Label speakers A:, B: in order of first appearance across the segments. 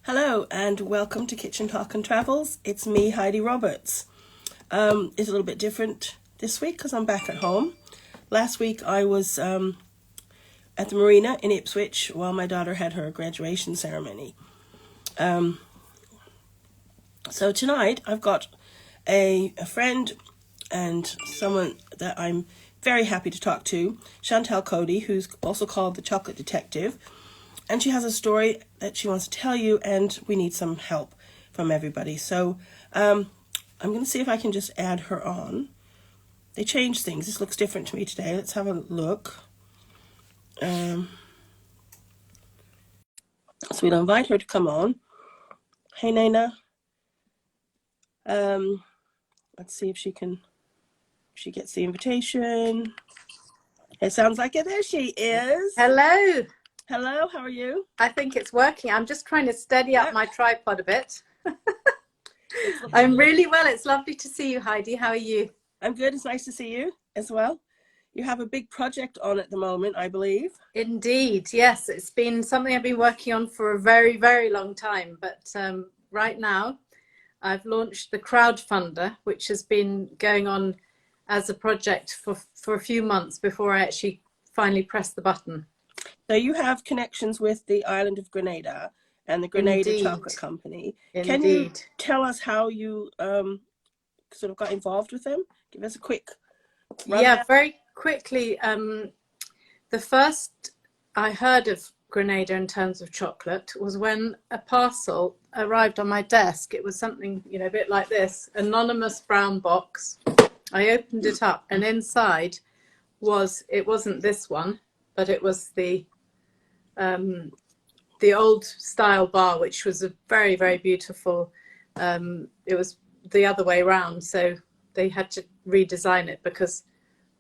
A: Hello and welcome to Kitchen Talk and Travels. It's me, Heidi Roberts. It's a little bit different this week because I'm back at home. Last week I was at the marina in Ipswich while my daughter had her graduation ceremony. So tonight I've got a friend and someone that I'm very happy to talk to, Chantel Cody, who's also called the Chocolate Detective. And she has a story that she wants to tell you, and we need some help from everybody. So I'm going to see if I can just add her on. They changed things. This looks different to me today. Let's have a look. So we'll invite her to come on. Hey, Naina. Let's see if she gets the invitation. It sounds like it. There she is.
B: Hello.
A: Hello, how are you?
B: I think it's working. I'm just trying to steady up my tripod a bit.
A: I'm
B: I'm really well. It's lovely to see you, Heidi. How are you?
A: I'm good. It's nice to see you as well. You have a big project on at the moment, I believe.
B: Indeed. Yes, it's been something I've been working on for a very, very long time. But right now, I've launched the crowdfunder, which has been going on as a project for a few months before I actually finally pressed the button.
A: So you have connections with the island of Grenada and the Grenada
B: Indeed.
A: Chocolate Company.
B: Indeed.
A: Can you tell us how you sort of got involved with them? Give us a quick rundown.
B: Yeah, very quickly. The first I heard of Grenada in terms of chocolate was when a parcel arrived on my desk. It was something, a bit like this, anonymous brown box. I opened it up, and inside it wasn't this one, but it was the old style bar, which was a very, very beautiful. It was the other way around, so they had to redesign it because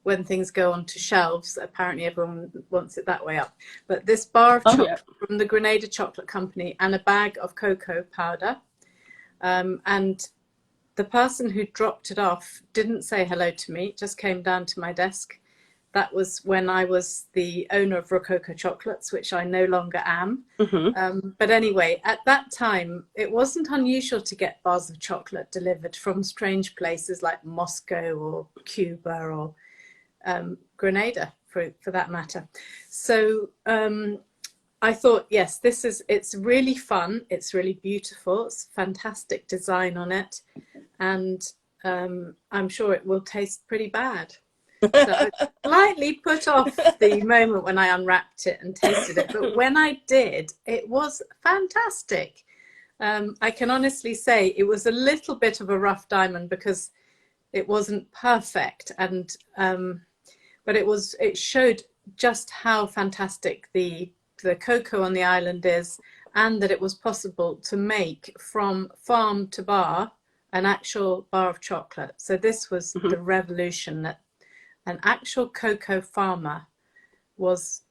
B: when things go onto shelves, apparently everyone wants it that way up. But this bar of chocolate from the Grenada Chocolate Company and a bag of cocoa powder. And the person who dropped it off didn't say hello to me, just came down to my desk. That was when I was the owner of Rococo Chocolates, which I no longer am.
A: Mm-hmm.
B: But anyway, at that time, it wasn't unusual to get bars of chocolate delivered from strange places like Moscow or Cuba or Grenada, for that matter. So I thought, yes, it's really fun. It's really beautiful. It's fantastic design on it. And I'm sure it will taste pretty bad. So I slightly put off the moment when I unwrapped it and tasted it. But when I did, it was fantastic. I can honestly say it was a little bit of a rough diamond because it wasn't perfect. And but it showed just how fantastic the cocoa on the island is, and that it was possible to make from farm to bar an actual bar of chocolate. So this was the revolution, that an actual cocoa farmer was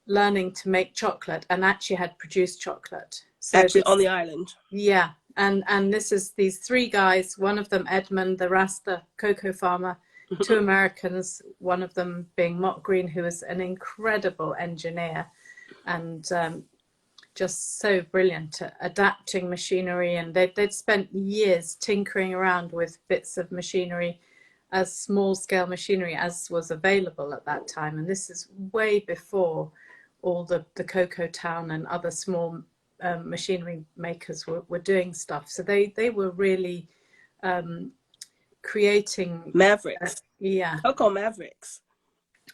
B: learning to make chocolate and actually had produced chocolate. So
A: actually on the island.
B: Yeah. And this is these three guys, one of them Edmund, the Rasta cocoa farmer, two Americans, one of them being Mott Green, who is an incredible engineer and just so brilliant at adapting machinery. And they'd spent years tinkering around with bits of machinery, as small scale machinery as was available at that time. And this is way before all the Cocoa Town and other small machinery makers were doing stuff. So they were really creating
A: mavericks. Cocoa mavericks.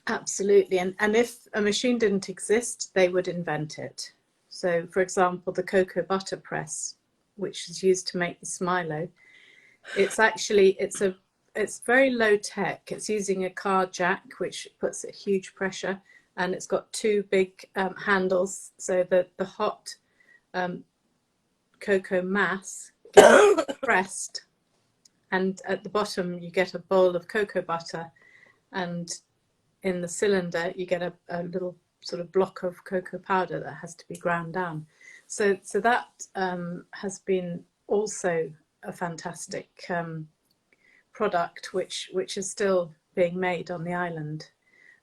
B: Absolutely. And if a machine didn't exist, they would invent it. So for example, the cocoa butter press, which is used to make the Smilo, it's very low tech. It's using a car jack, which puts a huge pressure, and it's got two big handles so that the hot cocoa mass gets pressed, and at the bottom you get a bowl of cocoa butter, and in the cylinder you get a little sort of block of cocoa powder that has to be ground down. So that has been also a fantastic product which is still being made on the island.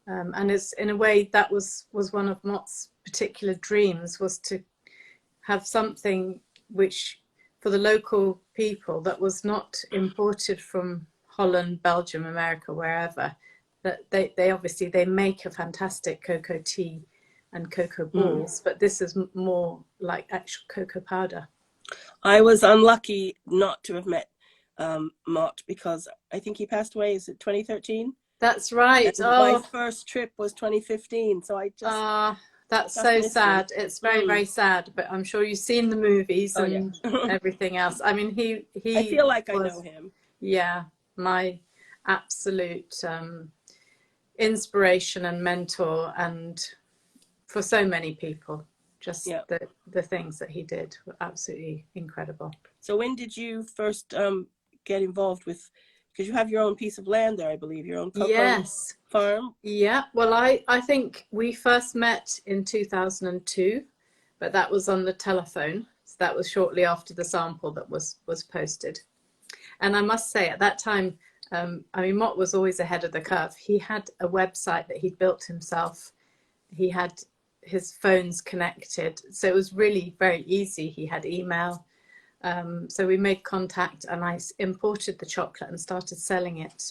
B: And it's, in a way, that was one of Mott's particular dreams, was to have something which for the local people that was not imported from Holland, Belgium, America, wherever, that they obviously they make a fantastic cocoa tea and cocoa balls, but this is more like actual cocoa powder.
A: I was unlucky not to have met Mott, because I think he passed away, is it 2013?
B: That's right.
A: And my first trip was 2015, so I just
B: that's so sad. It's very, very sad, but I'm sure you've seen the movies and everything else. I mean, he
A: I feel like I know him.
B: Yeah, my absolute inspiration and mentor, and for so many people, just the things that he did were absolutely incredible.
A: So when did you first get involved with, because you have your own piece of land there, I believe, your own cocoa farm?
B: Yeah, well, I think we first met in 2002, but that was on the telephone. So that was shortly after the sample that was posted. And I must say, at that time, I mean, Mott was always ahead of the curve. He had a website that he'd built himself. He had his phones connected. So it was really very easy. He had email. So we made contact, and I imported the chocolate and started selling it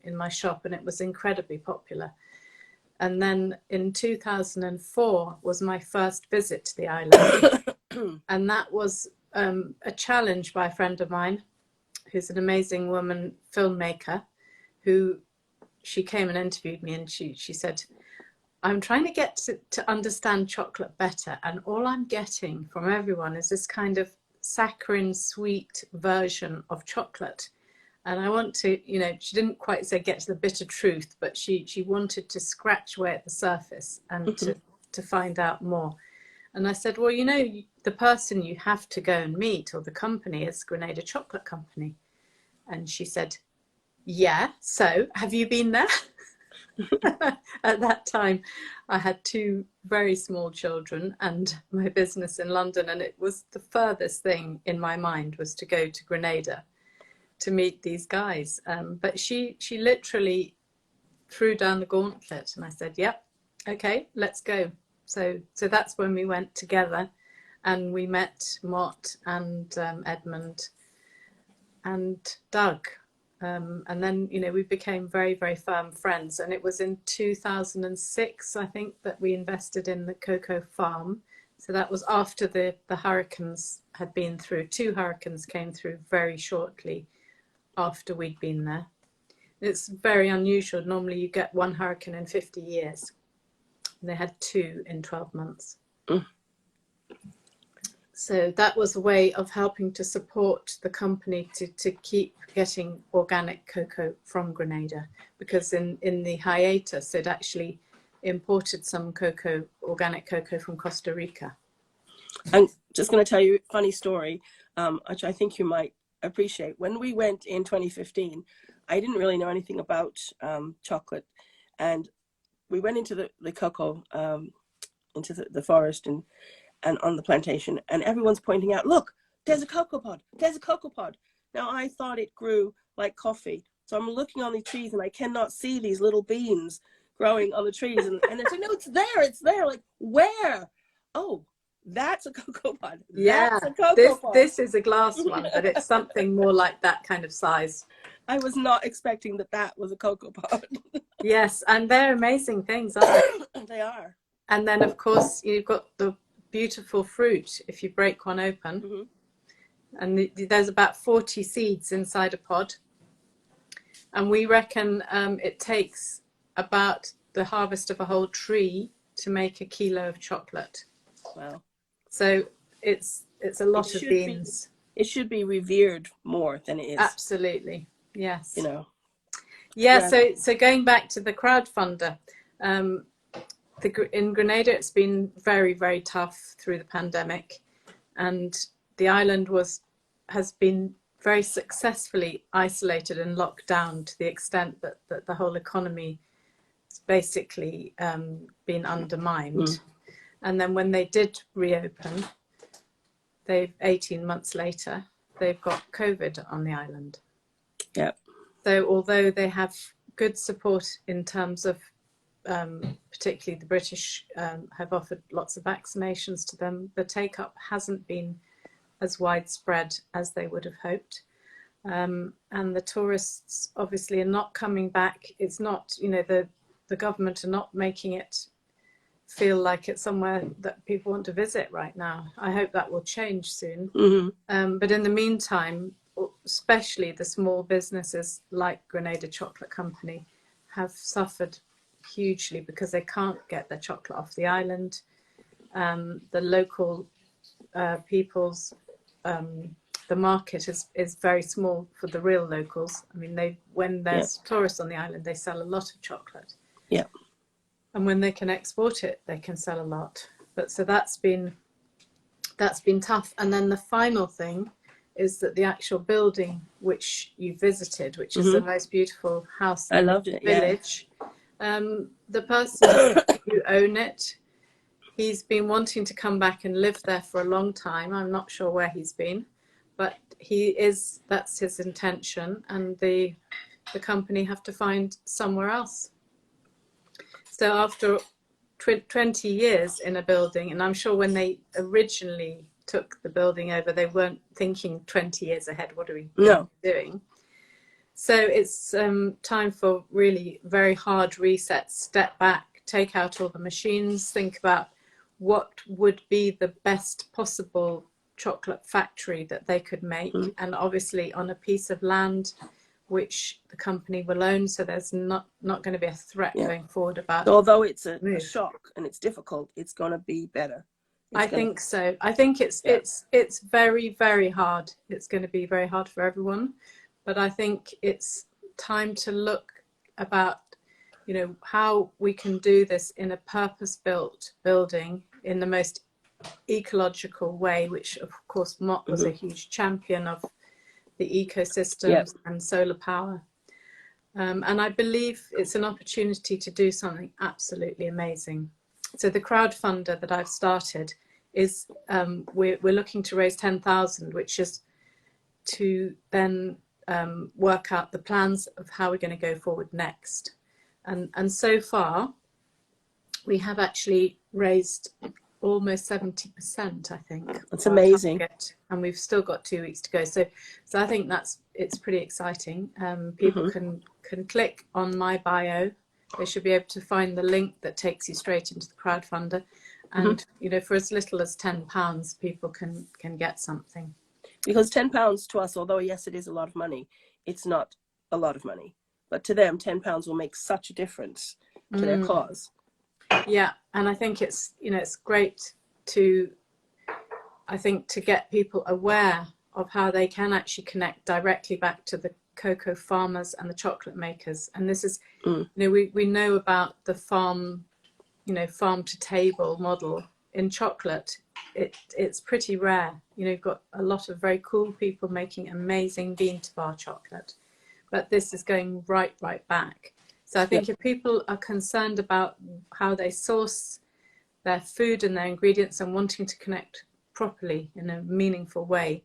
B: in my shop, and it was incredibly popular. And then in 2004 was my first visit to the island. And that was a challenge by a friend of mine, who's an amazing woman filmmaker, who she came and interviewed me, and she said, I'm trying to get to understand chocolate better, and all I'm getting from everyone is this kind of saccharine sweet version of chocolate, and I want to, you know, she didn't quite say get to the bitter truth, but she wanted to scratch away at the surface and to find out more. And I said, well, you know, the person you have to go and meet, or the company, is Grenada Chocolate Company. And she said, yeah, so have you been there? At that time, I had 2 very small children and my business in London, and it was the furthest thing in my mind was to go to Grenada to meet these guys. But she literally threw down the gauntlet, and I said, yep, okay, let's go. So that's when we went together, and we met Mott and Edmund and Doug. And then, you know, we became very, very firm friends. And it was in 2006, I think, that we invested in the cocoa farm. So that was after the hurricanes had been through. 2 hurricanes came through very shortly after we'd been there. It's very unusual. Normally you get 1 hurricane in 50 years. They had 2 in 12 months. So that was a way of helping to support the company to keep getting organic cocoa from Grenada, because in the hiatus they'd actually imported some cocoa, organic cocoa from Costa Rica.
A: I'm just going to tell you a funny story, which I think you might appreciate. When we went in 2015, I didn't really know anything about chocolate, and we went into the cocoa, into the forest and on the plantation, and everyone's pointing out, look, there's a cocoa pod, there's a cocoa pod. Now I thought it grew like coffee, so I'm looking on the trees and I cannot see these little beans growing on the trees, and it's like, no, it's there, like, where? Oh, that's a cocoa pod.
B: Yeah,
A: that's a cocoa pod.
B: This is a glass one, but it's something more like that kind of size.
A: I was not expecting that was a cocoa pod.
B: Yes, and they're amazing things, aren't they?
A: They are.
B: And then, of course, you've got the beautiful fruit if you break one open. And there's about 40 seeds inside a pod. And we reckon it takes about the harvest of a whole tree to make a kilo of chocolate.
A: Wow.
B: So it's a lot of beans.
A: It should be revered more than it is.
B: Absolutely. Yes.
A: You know.
B: Yeah, so going back to the crowdfunder, in Grenada it's been very, very tough through the pandemic, and the island has been very successfully isolated and locked down to the extent that the whole economy has basically been undermined. And then when they did reopen, 18 months later, they've got COVID on the island.
A: Yeah.
B: So although they have good support in terms of particularly the British have offered lots of vaccinations to them, the take-up hasn't been as widespread as they would have hoped. And the tourists obviously are not coming back. It's not, you know, the government are not making it feel like it's somewhere that people want to visit right now. I hope that will change soon. But in the meantime, especially the small businesses like Grenada Chocolate Company have suffered hugely because they can't get their chocolate off the island. The local people's the market is very small for the real locals. I mean, when there's tourists on the island, they sell a lot of chocolate.
A: Yeah.
B: And when they can export it, they can sell a lot. But so that's been tough. And then the final thing is that the actual building which you visited, which is the most beautiful house in the village, the person who own it, he's been wanting to come back and live there for a long time. I'm not sure where he's been, but that's his intention, and the company have to find somewhere else. So after 20 years in a building, and I'm sure when they originally took the building over, they weren't thinking 20 years ahead, what are we doing? So it's time for really very hard resets, step back, take out all the machines, think about what would be the best possible chocolate factory that they could make, and obviously on a piece of land which the company will own, so there's not going to be a threat going forward about.
A: So although it's a shock and it's difficult, it's going to be better.
B: I think so. I think it's very, very hard. It's going to be very hard for everyone, but I think it's time to look about, you know, how we can do this in a purpose-built building in the most ecological way, which of course Mott was a huge champion of the ecosystems and solar power. And I believe it's an opportunity to do something absolutely amazing. So the crowdfunder that I've started is, we're looking to raise 10,000, which is to then work out the plans of how we're going to go forward next. And so far, we have actually raised almost 70%, I think.
A: That's amazing.
B: Target, and we've still got 2 weeks to go. So I think it's pretty exciting. People can click on my bio. They should be able to find the link that takes you straight into the crowdfunder. And, you know, for as little as £10, people can get something.
A: Because £10 to us, although yes, it is a lot of money, it's not a lot of money. But to them, £10 will make such a difference to their cause.
B: Yeah, and I think it's, you know, it's great to get people aware of how they can actually connect directly back to the cocoa farmers and the chocolate makers. And this is, you know, we know about the farm to table model in chocolate. It's pretty rare. You know, you've got a lot of very cool people making amazing bean to bar chocolate, but this is going right back. So I think if people are concerned about how they source their food and their ingredients and wanting to connect properly in a meaningful way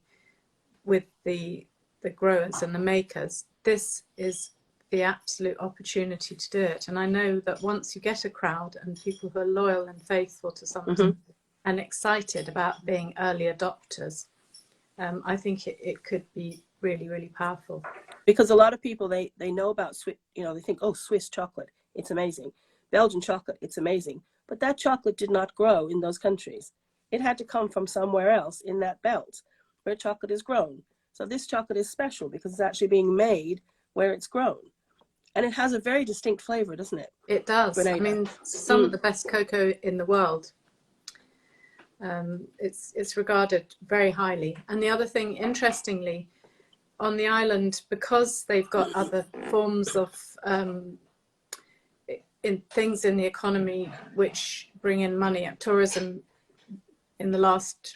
B: with the growers and the makers, this is the absolute opportunity to do it. And I know that once you get a crowd and people who are loyal and faithful to something and excited about being early adopters, I think it could be really, really powerful.
A: Because a lot of people, they know about Swiss, you know, they think, oh, Swiss chocolate, it's amazing. Belgian chocolate, it's amazing. But that chocolate did not grow in those countries. It had to come from somewhere else in that belt where chocolate is grown. So this chocolate is special because it's actually being made where it's grown. And it has a very distinct flavor, doesn't it?
B: It does. Grenada. I mean, some of the best cocoa in the world. It's regarded very highly. And the other thing, interestingly, on the island, because they've got other forms of things in the economy which bring in money, tourism in the last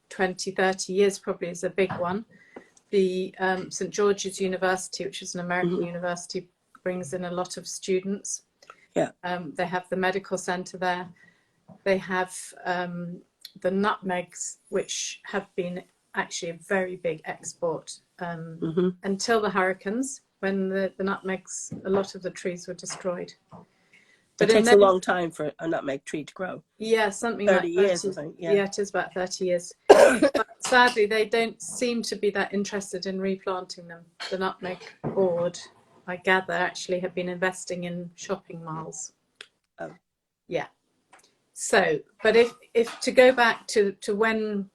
B: 20, 30 years probably is a big one. The St. George's University, which is an American university, brings in a lot of students.
A: Yeah.
B: They have the medical center there. They have the nutmegs, which have been actually a very big export until the hurricanes, when the nutmegs, a lot of the trees were destroyed.
A: It takes a long time for a nutmeg tree to grow.
B: Yeah, something
A: 30
B: like
A: years, I think. Yeah.
B: Yeah, it is about 30 years. But sadly, they don't seem to be that interested in replanting them. The nutmeg board, I gather, actually have been investing in shopping malls.
A: Oh.
B: Yeah. So, but if to go back to when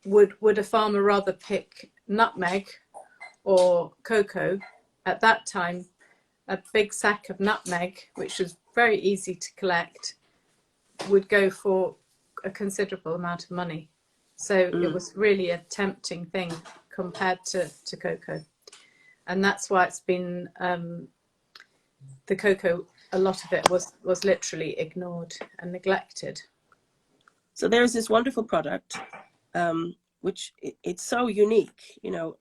B: would a farmer rather pick nutmeg or cocoa? At that time, a big sack of nutmeg, which was very easy to collect, would go for a considerable amount of money. So it was really a tempting thing compared to cocoa. And that's why it's been, the cocoa, a lot of it was literally ignored and neglected.
A: So there's this wonderful product, which it's so unique. You know,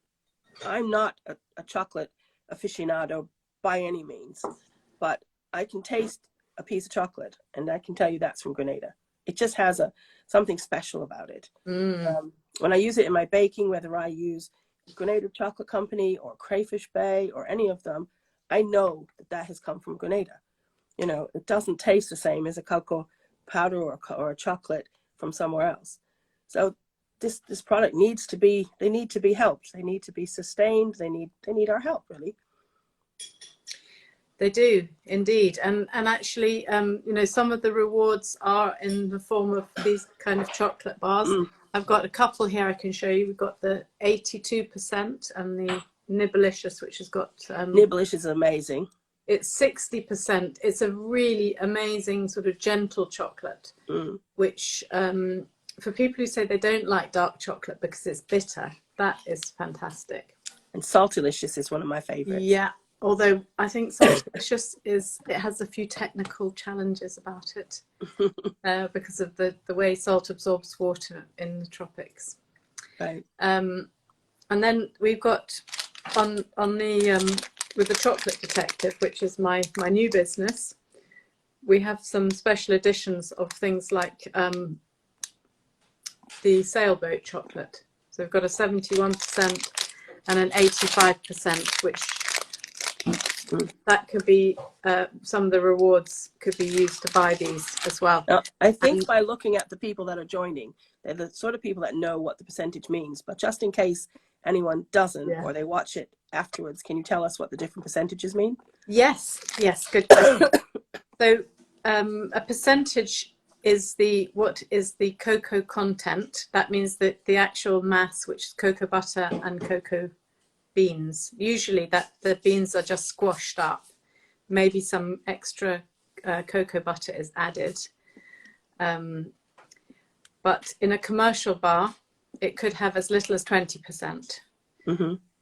A: I'm not a chocolate aficionado by any means, but I can taste a piece of chocolate and I can tell you that's from Grenada. It just has something special about it. When I use it in my baking, whether I use Grenada Chocolate Company or Crayfish Bay or any of them, I know that has come from Grenada. You know, it doesn't taste the same as a cocoa powder or a chocolate from somewhere else. So this product needs to be, they need to be helped. They need to be sustained. They need our help, really.
B: They do indeed, and actually, you know, some of the rewards are in the form of these kind of chocolate bars. I've got a couple here I can show you. We've got the 82% and the Nibblicious, which has got
A: Nibblicious is amazing.
B: It's 60%. It's a really amazing sort of gentle chocolate, which for people who say they don't like dark chocolate because it's bitter, that is fantastic. And
A: Saltilicious is one of my favorites.
B: Yeah. Although I think Saltilicious it has a few technical challenges about it because of the way salt absorbs water in the tropics.
A: Right.
B: And then we've got on the with the Chocolate Detective, which is my new business, we have some special editions of things like the sailboat chocolate. So we've got a 71% and an 85%, which that could be some of the rewards could be used to buy these as well.
A: Now, I think by looking at the people that are joining, they're the sort of people that know what the percentage means. But just in case anyone doesn't, or they watch it afterwards, can you tell us what the different percentages mean?
B: Yes, good question. So a percentage is what is the cocoa content. That means that the actual mass, which is cocoa butter and cocoa beans. Usually that the beans are just squashed up. Maybe some extra cocoa butter is added. But in a commercial bar, it could have as little as 20%.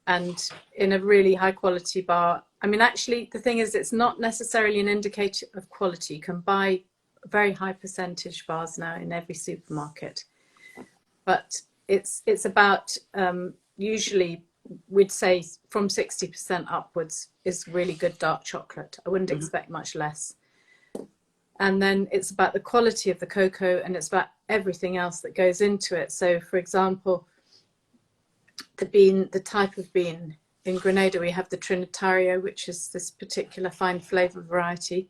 B: And in a really high quality bar, I mean, actually, the thing is, it's not necessarily an indicator of quality. You can buy very high percentage bars now in every supermarket. But it's about usually, we'd say from 60% upwards is really good dark chocolate. I wouldn't expect much less. And then it's about the quality of the cocoa, and it's about everything else that goes into it. So, for example, the type of bean. In Grenada, we have the Trinitario, which is this particular fine flavour variety.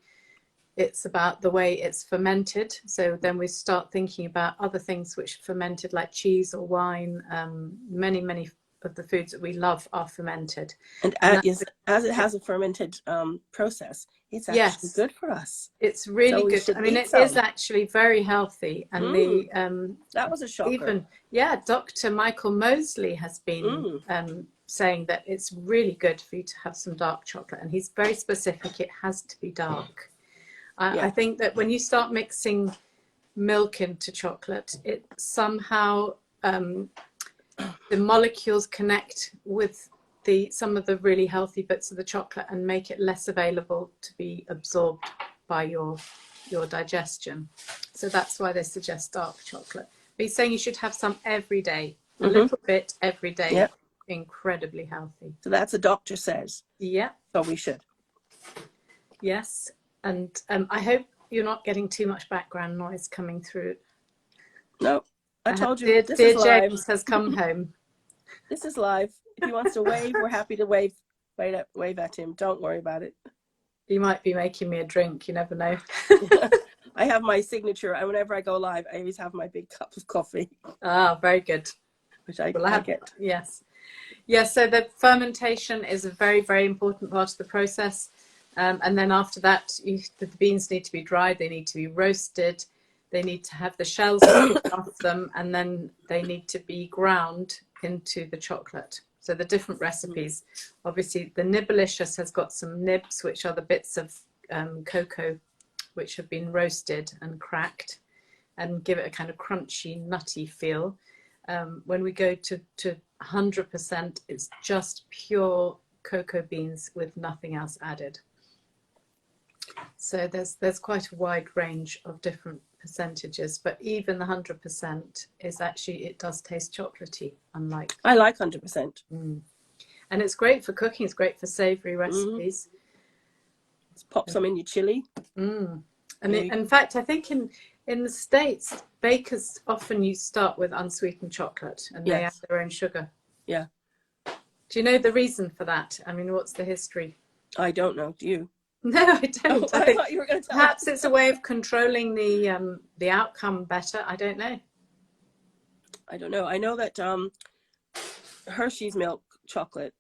B: It's about the way it's fermented. So then we start thinking about other things which are fermented, like cheese or wine. Many of the foods that we love are fermented.
A: And as it has a fermented process, it's actually good for us.
B: It's really good. I mean, it is actually very healthy. And
A: that was a shocker.
B: Dr. Michael Mosley has been saying that it's really good for you to have some dark chocolate. And he's very specific. It has to be dark. I think that when you start mixing milk into chocolate, it somehow the molecules connect with some of the really healthy bits of the chocolate and make it less available to be absorbed by your digestion. So that's why they suggest dark chocolate. But he's saying you should have some every day, a little bit every day. Yep. Incredibly healthy.
A: So that's a doctor says.
B: Yeah.
A: So we should.
B: Yes. And I hope you're not getting too much background noise coming through.
A: No, I told you.
B: Dear James has come home.
A: This is live. If he wants to wave, we're happy to wave at him. Don't worry about it.
B: You might be making me a drink, you never know.
A: I have my signature, and whenever I go live, I always have my big cup of coffee.
B: Ah, very good.
A: Which I get.
B: Yes. Yes, so the fermentation is a very, very important part of the process. And then after that, the beans need to be dried, they need to be roasted, they need to have the shells off them, and then they need to be ground into the chocolate. So the different recipes, obviously the Nibblicious has got some nibs, which are the bits of cocoa which have been roasted and cracked and give it a kind of crunchy, nutty feel. When we go to 100%, it's just pure cocoa beans with nothing else added. So there's quite a wide range of different percentages, but even the 100% is actually, it does taste chocolatey, unlike.
A: I like 100%.
B: And it's great for cooking, it's great for savoury recipes.
A: Let's pop some in your chili.
B: And in fact, I think in the States, bakers often start with unsweetened chocolate and they add their own sugar.
A: Yeah.
B: Do you know the reason for that? I mean, what's the history?
A: I don't know. Do you?
B: No, I don't.
A: Oh, I thought you were going to tell
B: Perhaps it's a way of controlling the outcome better. I don't know.
A: I don't know. I know that Hershey's milk chocolate,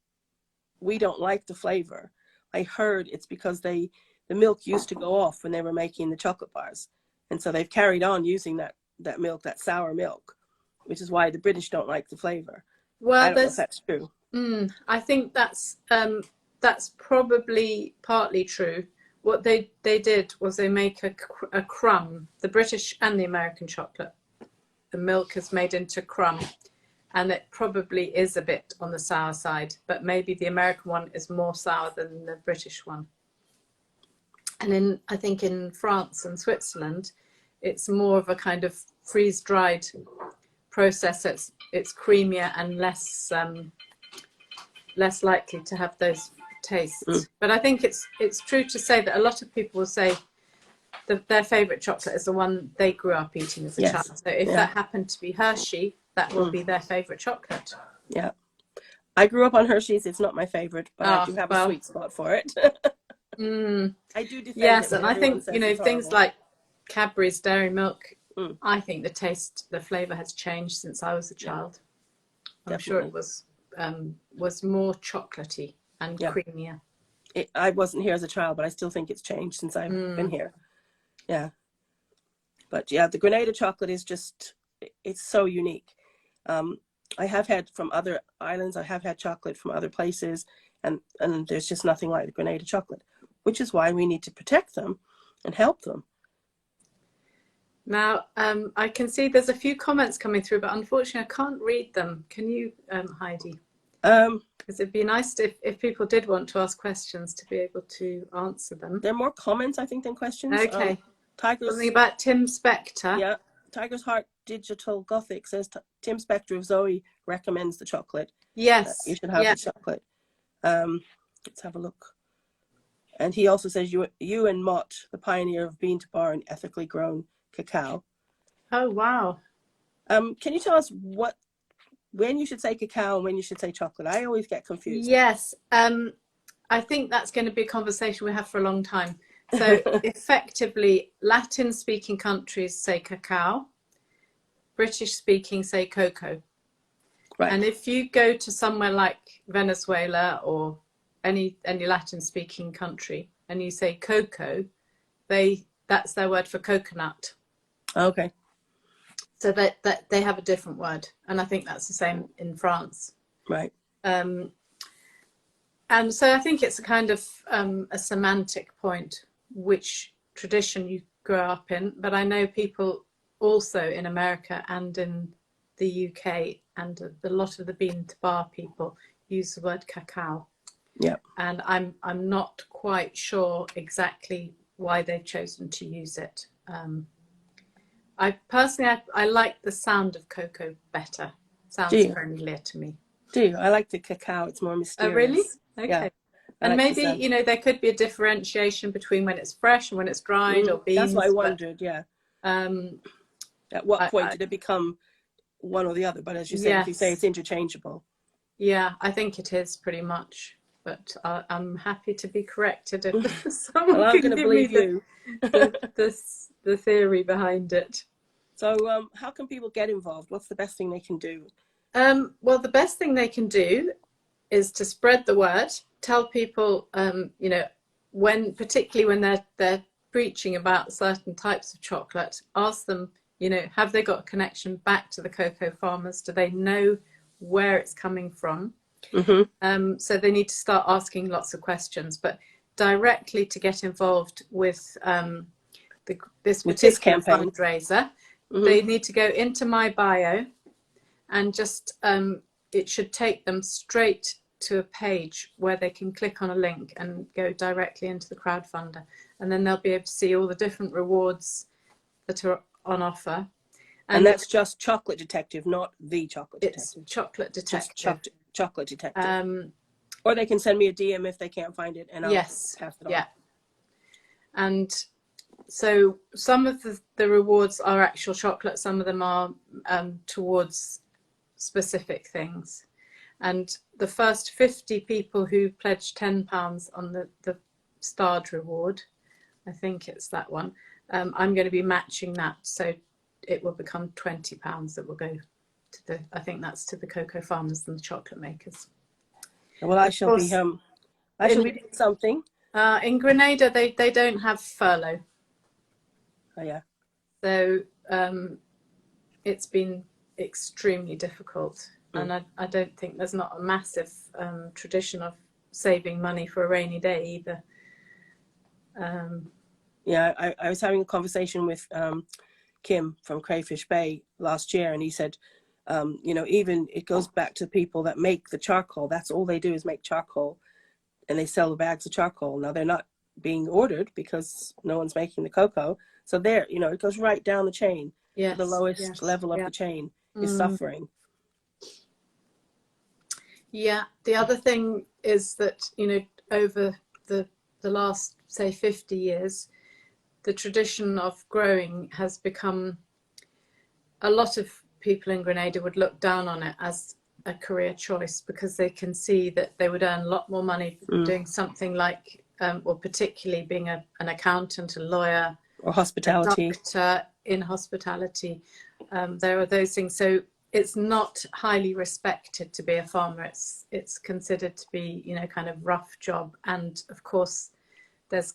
A: we don't like the flavor. I heard it's because the milk used to go off when they were making the chocolate bars. And so they've carried on using that milk, that sour milk, which is why the British don't like the flavor.
B: Well,
A: I don't know if that's true.
B: I think that's probably partly true. What they did was they make a crumb. The British and the American chocolate, the milk is made into crumb, and it probably is a bit on the sour side, but maybe the American one is more sour than the British one. And I think in France and Switzerland, it's more of a kind of freeze-dried process. It's creamier and less likely to have those tastes. But I think it's true to say that a lot of people will say that their favourite chocolate is the one they grew up eating as a child. So if that happened to be Hershey, that will be their favourite chocolate.
A: Yeah. I grew up on Hershey's. It's not my favourite, but I do have a sweet spot for it. I do defend it.
B: And I think, things like Cadbury's Dairy Milk, I think the flavour has changed since I was a child. I'm sure it was more chocolatey and creamier.
A: I wasn't here as a child, but I still think it's changed since I've been here. Yeah. But yeah, the Grenada chocolate is just, it's so unique. I have had from other islands, I have had chocolate from other places, and there's just nothing like the Grenada chocolate, which is why we need to protect them and help them.
B: Now, I can see there's a few comments coming through, but unfortunately I can't read them. Can you, Heidi? Because it'd be nice if people did want to ask questions to be able to answer them.
A: There are more comments, I think, than questions.
B: Okay.
A: Something
B: about Tim Spector.
A: Yeah. Tiger's Heart Digital Gothic says Tim Spector of Zoe recommends the chocolate.
B: Yes.
A: You should have the chocolate. Let's have a look. And he also says you and Mott, the pioneer of bean to bar and ethically grown cacao.
B: Oh, wow.
A: Can you tell us when you should say cacao and when you should say chocolate? I always get confused.
B: Yes. I think that's going to be a conversation we have for a long time. So effectively, Latin-speaking countries say cacao. British-speaking say cocoa.
A: Right.
B: And if you go to somewhere like Venezuela or any Latin-speaking country and you say cocoa, that's their word for coconut.
A: Okay.
B: So that they have a different word, and I think that's the same in France.
A: Right.
B: And so I think it's a kind of a semantic point, which tradition you grow up in. But I know people also in America and in the UK and a lot of the bean to bar people use the word cacao.
A: Yeah.
B: And I'm not quite sure exactly why they've chosen to use it. I personally like the sound of cocoa better. Sounds friendlier to me.
A: Do you? I like the cacao. It's more mysterious.
B: Oh, really? Okay.
A: Yeah.
B: And maybe, there could be a differentiation between when it's fresh and when it's dried or beans.
A: That's what I wondered, yeah. At what point did it become one or the other? But as you say, if you say it's interchangeable.
B: Yeah, I think it is pretty much. but I'm happy to be corrected if
A: Well,
B: someone
A: I'm
B: can
A: going to
B: give me
A: believe you.
B: the theory behind it.
A: So how can people get involved? What's the best thing they can do?
B: Well, the best thing they can do is to spread the word, tell people, you know, particularly when they're preaching about certain types of chocolate, ask them, you know, have they got a connection back to the cocoa farmers? Do they know where it's coming from?
A: Mm-hmm.
B: So they need to start asking lots of questions, but directly to get involved with this
A: With this
B: particular
A: campaign.
B: fundraiser,
A: Mm-hmm.
B: they need to go into my bio and just it should take them straight to a page where they can click on a link and go directly into the crowdfunder, and then they'll be able to see all the different rewards that are on offer.
A: And that's just Chocolate Detective, not the Chocolate Detective.
B: It's Chocolate Detective.
A: Just Chocolate Detective. Or they can send me a DM if they can't find it, and I'll pass it on.
B: Yeah. And so some of the rewards are actual chocolate, some of them are towards specific things. And the first 50 people who pledge £10 on the starred reward, I think it's that one, I'm going to be matching that, so it will become £20 that will go to I think that's to the cocoa farmers and the chocolate makers.
A: Well, I shall be doing something.
B: In Grenada, they don't have furlough.
A: Oh yeah.
B: So it's been extremely difficult, and I don't think there's not a massive tradition of saving money for a rainy day either.
A: Yeah, I was having a conversation with Kim from Crayfish Bay last year, and he said, you know, even it goes back to people that make the charcoal. That's all they do is make charcoal, and they sell the bags of charcoal. Now they're not being ordered because no one's making the cocoa. So there, you know, it goes right down the chain.
B: Yes,
A: the lowest level of the chain is suffering.
B: Yeah. The other thing is that, you know, over the last, say, 50 years, the tradition of growing has become, a lot of people in Grenada would look down on it as a career choice because they can see that they would earn a lot more money doing something like, or particularly being an accountant, a lawyer,
A: or hospitality,
B: a doctor in hospitality. There are those things. So it's not highly respected to be a farmer. It's considered to be, you know, kind of rough job. And of course, there's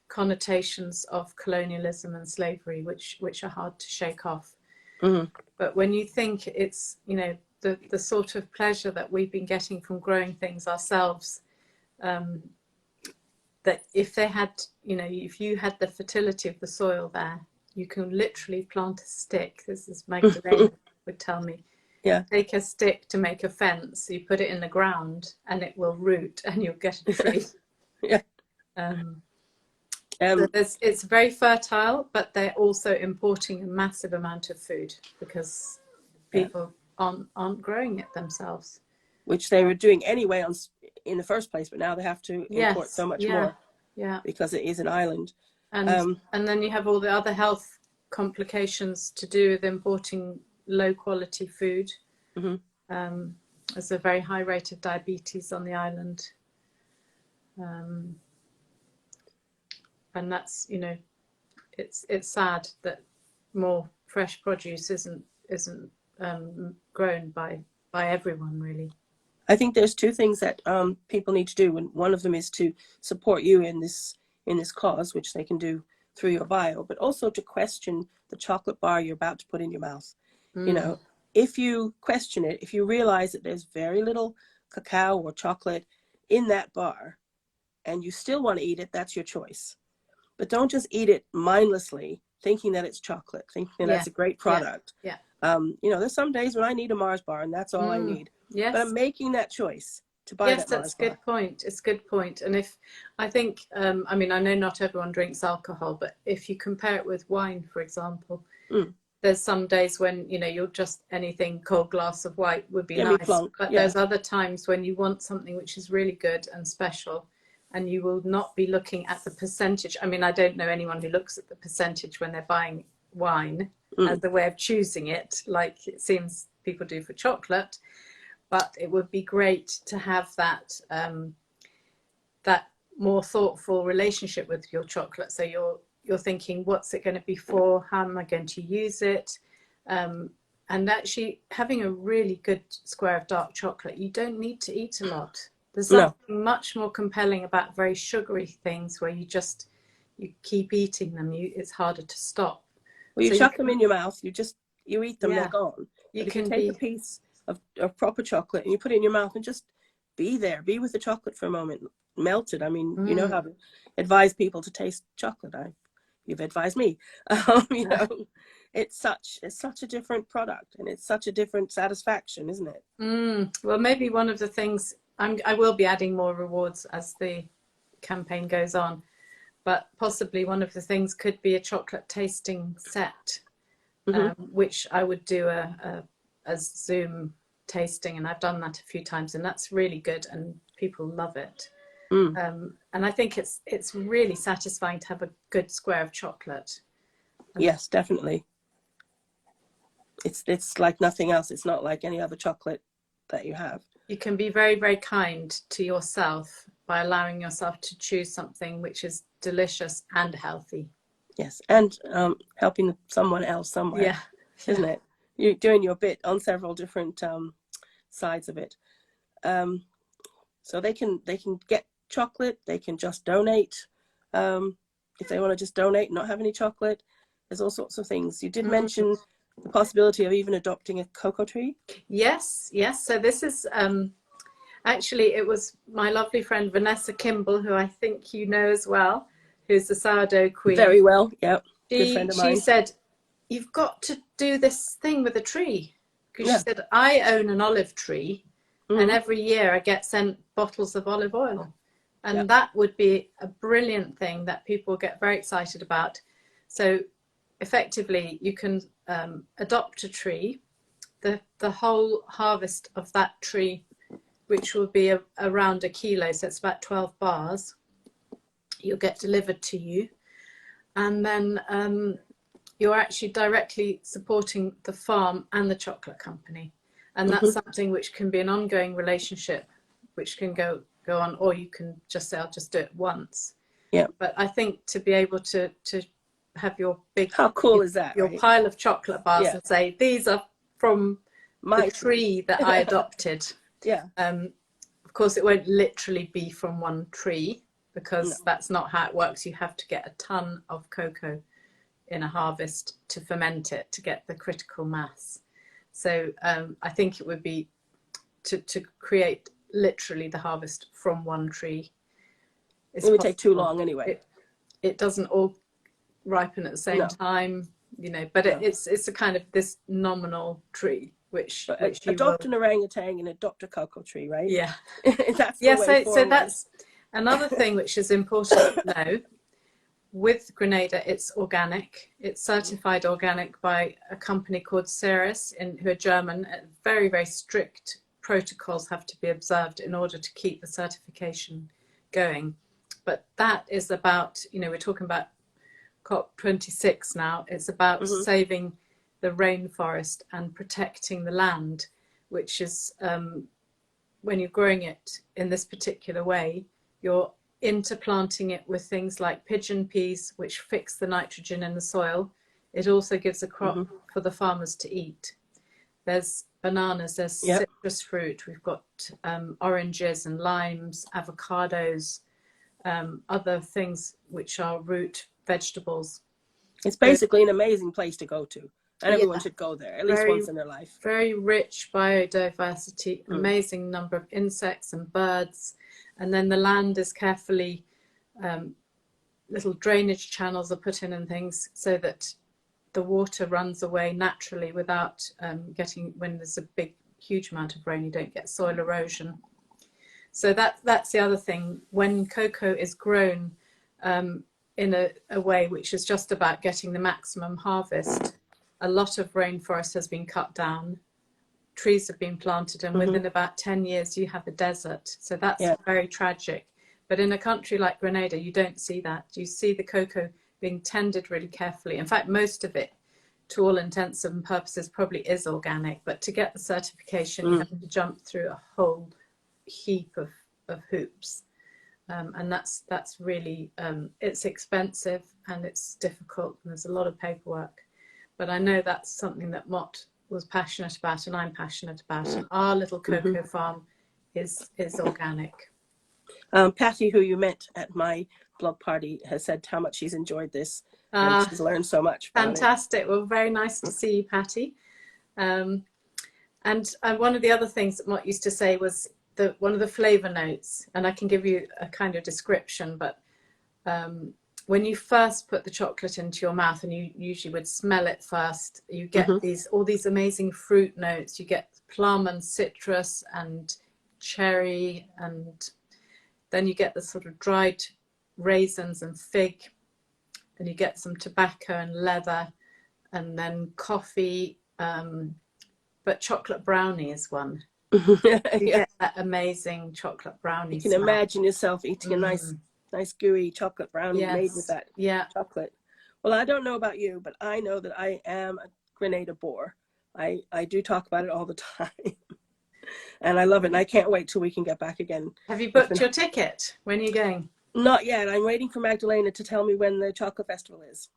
B: connotations of colonialism and slavery, which are hard to shake off. But when you think it's, you know, the sort of pleasure that we've been getting from growing things ourselves, that if they had, you know, if you had the fertility of the soil there, you can literally plant a stick. This is Magdalena would tell me.
A: Yeah.
B: Take a stick to make a fence, you put it in the ground and it will root and you'll get a tree.
A: Yeah.
B: So it's very fertile, but they're also importing a massive amount of food because people aren't growing it themselves.
A: Which they were doing anyway in the first place, but now they have to import so much more.
B: Yeah.
A: Because it is an island.
B: And then you have all the other health complications to do with importing low quality food. There's a very high rate of diabetes on the island. And that's, you know, it's sad that more fresh produce isn't grown by everyone, really.
A: I think there's two things that people need to do, and one of them is to support you in this cause, which they can do through your bio, but also to question the chocolate bar you're about to put in your mouth. You know, if you question it, if you realize that there's very little cacao or chocolate in that bar and you still want to eat it, that's your choice. But don't just eat it mindlessly thinking that it's chocolate, thinking that's a great product.
B: Yeah.
A: You know, there's some days when I need a Mars bar and that's all I need.
B: Yes.
A: But I'm making that choice to buy that Mars bar.
B: Yes, that's a good point. It's a good point. And if, I think, I mean, I know not everyone drinks alcohol, but if you compare it with wine, for example, there's some days when, you know, you'll just, anything cold glass of white would be nice. But there's other times when you want something which is really good and special, and you will not be looking at the percentage. I mean, I don't know anyone who looks at the percentage when they're buying wine as the way of choosing it, like it seems people do for chocolate. but it would be great to have that that more thoughtful relationship with your chocolate. So you're thinking, what's it going to be for? How am I going to use it? And actually having a really good square of dark chocolate, you don't need to eat a lot. There's something much more compelling about very sugary things where you keep eating them. It's harder to stop.
A: Well, you chuck them in your mouth. You eat them. They're gone.
B: You
A: but
B: can
A: if you take a piece of proper chocolate and you put it in your mouth and just be with the chocolate for a moment, melt it. I mean, you know how to advise people to taste chocolate. You've advised me. You know, it's such a different product, and it's such a different satisfaction, isn't it?
B: Well, maybe one of the things I will be adding more rewards as the campaign goes on, but possibly one of the things could be a chocolate tasting set, which I would do a Zoom tasting, and I've done that a few times, and that's really good, and people love it. And I think it's really satisfying to have a good square of chocolate.
A: Yes, definitely. It's like nothing else. It's not like any other chocolate that you have. You
B: can be very, very kind to yourself by allowing yourself to choose something which is delicious and healthy.
A: Yes, and helping someone else somewhere, isn't it? You're doing your bit on several different sides of it. So they can get chocolate. They can just donate. If they want to just donate and not have any chocolate, there's all sorts of things. You did mention the possibility of even adopting a cocoa tree.
B: Yes. So this is actually, it was my lovely friend Vanessa Kimball, who I think you know as well, who's the sourdough queen.
A: Very well, yeah. Good friend of mine.
B: She said, you've got to do this thing with a tree. Because she said, I own an olive tree, and every year I get sent bottles of olive oil. And that would be a brilliant thing that people get very excited about. So effectively, you can adopt a tree. The whole harvest of that tree, which will be around 1 kilo, so it's about 12 bars, you'll get delivered to you. And then you're actually directly supporting the farm and the chocolate company. And that's something which can be an ongoing relationship, which can go on, or you can just say, I'll just do it once.
A: Yeah.
B: But I think to be able to have your big,
A: how cool is that?
B: Your pile of chocolate bars and say, these are from the tree that I adopted. Of course, it won't literally be from one tree, because that's not how it works. You have to get a ton of cocoa in a harvest to ferment it to get the critical mass. So I think it would be to create literally the harvest from one tree.
A: It would take too long anyway.
B: It doesn't all ripen at the same time, you know, but it's a kind of this nominal tree, which
A: adopt an orangutan and adopt a cocoa tree, right?
B: Yeah.
A: That's the way forward.
B: So that's another thing which is important to know. With Grenada, it's organic. It's certified organic by a company called Ceres, who are German. Very, very strict protocols have to be observed in order to keep the certification going. But that is about, you know, we're talking about COP26 now. It's about saving the rainforest and protecting the land, which is when you're growing it in this particular way, you're interplanting it with things like pigeon peas, which fix the nitrogen in the soil. It also gives a crop for the farmers to eat. There's bananas, there's citrus fruit, we've got oranges and limes, avocados, other things which are root vegetables.
A: It's basically an amazing place to go to, and everyone should go there at least once in their life.
B: Very rich biodiversity, amazing number of insects and birds. And then the land is carefully, little drainage channels are put in and things so that the water runs away naturally without when there's a huge amount of rain, you don't get soil erosion. So that's the other thing. When cocoa is grown in a way which is just about getting the maximum harvest, a lot of rainforest has been cut down. Trees have been planted, and within about 10 years you have a desert. So that's very tragic. But in a country like Grenada, you don't see that. You see the cocoa being tended really carefully. In fact, most of it to all intents and purposes probably is organic, but to get the certification, you have to jump through a whole heap of hoops. And that's really, it's expensive and it's difficult and there's a lot of paperwork. But I know that's something that Mott was passionate about and I'm passionate about. And our little cocoa farm is organic.
A: Patty, who you met at my blog party, has said how much she's enjoyed this and she's learned so much about
B: fantastic. Well, very nice to see you, Patty. And one of the other things that Mott used to say was one of the flavor notes, and I can give you a kind of description, but when you first put the chocolate into your mouth, and you usually would smell it first, you get all these amazing fruit notes. You get plum and citrus and cherry, and then you get the sort of dried raisins and fig, and you get some tobacco and leather, and then coffee, but chocolate brownie is one. You get that amazing chocolate brownie. You
A: can imagine yourself eating a nice gooey chocolate brownie made with that chocolate. Well, I don't know about you, but I know that I am a Grenada bore. I do talk about it all the time. And I love it, and I can't wait till we can get back again.
B: Have you booked your ticket? When are you going?
A: Not yet. I'm waiting for Magdalena to tell me when the chocolate festival is.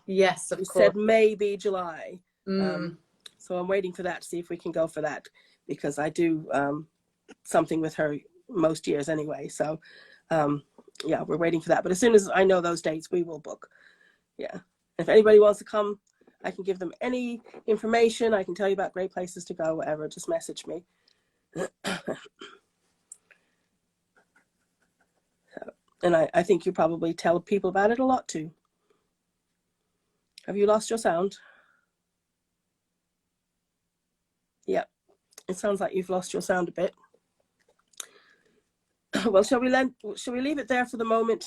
B: Yes, of course.
A: Said maybe July. So I'm waiting for that to see if we can go for that, because I do something with her most years anyway. So yeah, we're waiting for that. But as soon as I know those dates, we will book. Yeah. If anybody wants to come, I can give them any information. I can tell you about great places to go, whatever. Just message me. And I think you probably tell people about it a lot too. Have you lost your sound? Yep. It sounds like you've lost your sound a bit. Well, shall we leave it there for the moment?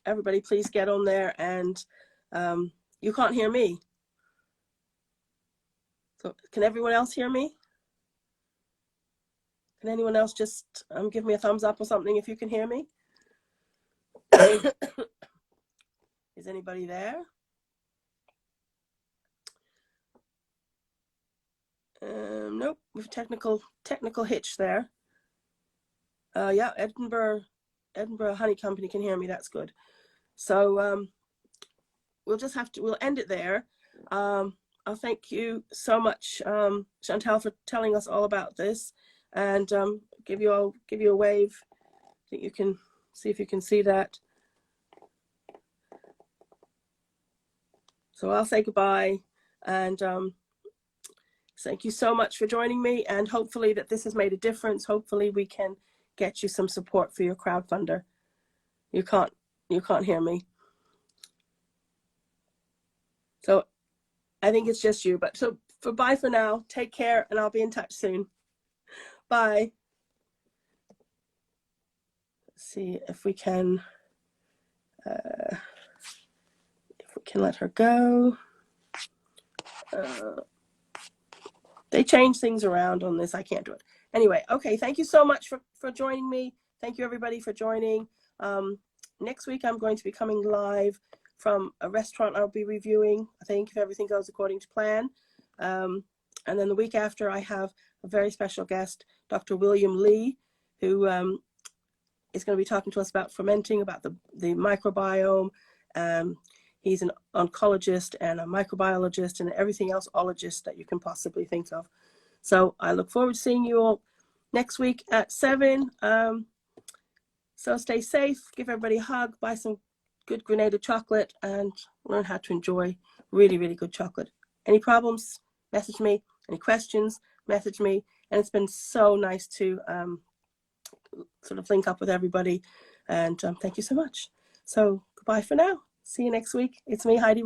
A: Everybody, please get on there, and you can't hear me. So can everyone else hear me? Can anyone else just give me a thumbs up or something if you can hear me? Is anybody there? Nope, we've technical hitch there. Yeah, Edinburgh Honey Company can hear me. That's good. So we'll end it there. I'll thank you so much, Chantal, for telling us all about this, and give you a wave. I think you can see if you can see that. So I'll say goodbye, and thank you so much for joining me, and hopefully that this has made a difference. Hopefully we can get you some support for your crowdfunder. You can't hear me. So I think it's just you, but so bye for now. Take care, and I'll be in touch soon. Bye. Let's see if we can let her go. They change things around on this. I can't do it. Anyway, okay, thank you so much for joining me. Thank you, everybody, for joining. Next week, I'm going to be coming live from a restaurant I'll be reviewing, I think, if everything goes according to plan. And then the week after, I have a very special guest, Dr. William Lee, who is going to be talking to us about fermenting, about the microbiome. He's an oncologist and a microbiologist and everything else ologist that you can possibly think of. So I look forward to seeing you all next week at 7. So stay safe, give everybody a hug, buy some good Grenada chocolate, and learn how to enjoy really, really good chocolate. Any problems, message me. Any questions, message me. And it's been so nice to sort of link up with everybody. And thank you so much. So goodbye for now. See you next week. It's me, Heidi.